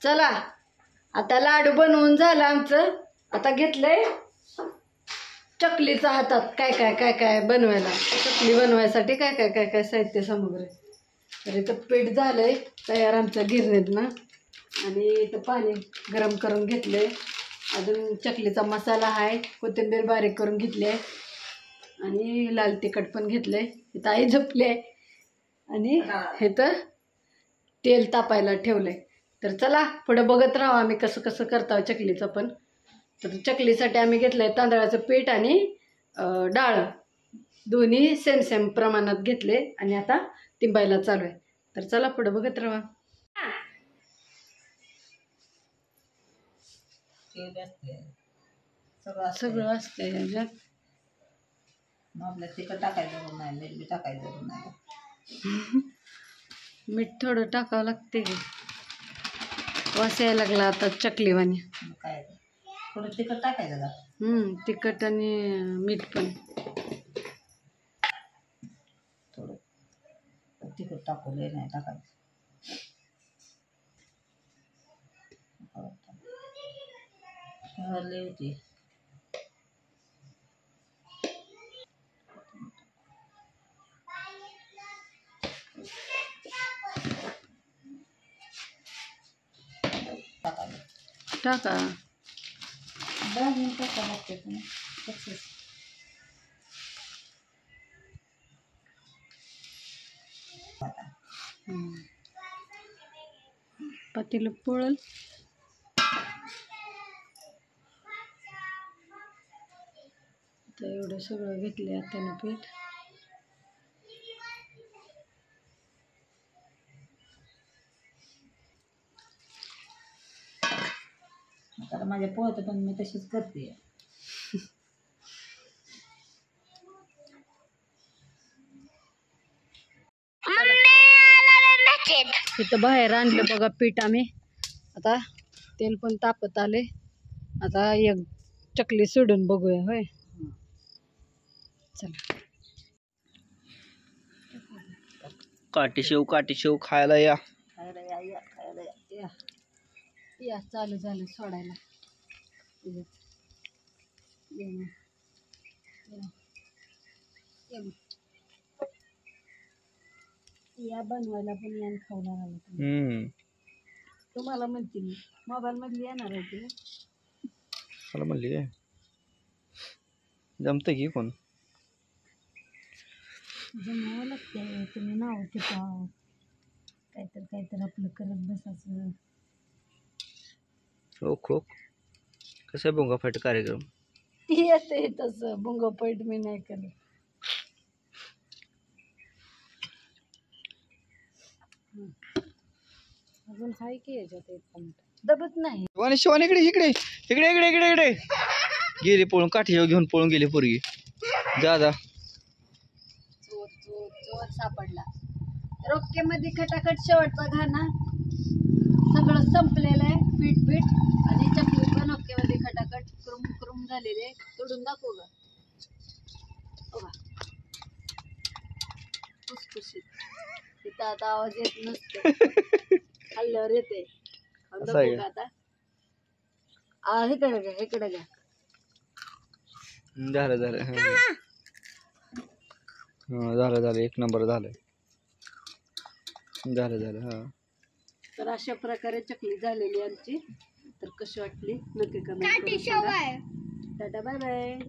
चला आता लाडू बनवून झालं आमचं. आता घेतलंय चकलीचा हातात. काय काय काय काय बनवायला, चकली बनवायसाठी काय काय काय काय साहित्य सामग्री. तर इथं पीठ झालंय तयार आमच्या गिरणीतनं. आणि इथं पाणी गरम करून घेतलंय. अजून चकलीचा मसाला आहे, कोथिंबीर बारीक करून घेतली आहे आणि लाल तिखट पण घेतलंय. इथं आई झोपली आहे आणि इथं तेल तापायला ठेवलंय. तर चला पुढं बघत राहू आम्ही कसं कसं करतो चकलीचं पण. तर चकलीसाठी आम्ही घेतलंय तांदळाचं पीठ आणि डाळ दोन्ही सेम सेम प्रमाणात घेतले आणि आता तिंबायला चालू आहे. तर चला पुढं बघत राहा. सगळं असतंय ह्याच्यात. आपल्या तिखट टाकायचं नाही, मीठ बी टाकायचं नाही. मीठ थोडं टाकावं लागते की. वास यायला लागला आता चकलीवाणी. काय थोडं तिखट टाकायचं का? तिखट आणि मीठ पण थोडं तिखट टाकले नाही टाकायचं. हळद होती. टाका. 10 मिनिटं टाका लागते तुम्ही. पातेलं पोळल. तर एवढं सगळं घेतले आता पीठ. आता माझ्या पोळत पण मी तशीच करते. इथं बाहेर आणलं बघा पीठ आम्ही. आता तेल पण तापत आले. आता एक चकली सोडून बघूया. होय चला. काटीशेव खायला या. या चालू झालं सोडायला. या बनवायला पण या खायला आलं. तुम्हाला म्हणते मी मोबाईल मधली येणार आहे ती. मला म्हणली काय जमतं की कोण जमावं लागते. तुम्ही नाव ठेवा काहीतर आपलं करत बसायचं. हो कसं भोंगा फाट कार्यक्रम. ती येते तसं भुंगपैठ मी नाही करत. अजून हाय की याच्यात एक टमाटर दबत नाही. शिवानी इकडे गेली पळून. काठीशेव घेऊन पळून गेली पोरगी. जा चोर सापडला. रोके मध्ये खटाखट शेवटचा घाना. सगळं संपलेलं आहे. पीठ आणि चकली पण ओके मध्ये खटाखट क्रुम झालेले. तोडून दाखवू का? खुसखुशीत. तिथं आता आवाज येत नसतो. हल्ल्यावर येते. आता इकडे घ्या. झालं एक नंबर झालं. हा. तर अशा प्रकारे चकली झालेली आमची. तर कशी वाटली नक्की कमेंट करून सांगा. Tata bye bye.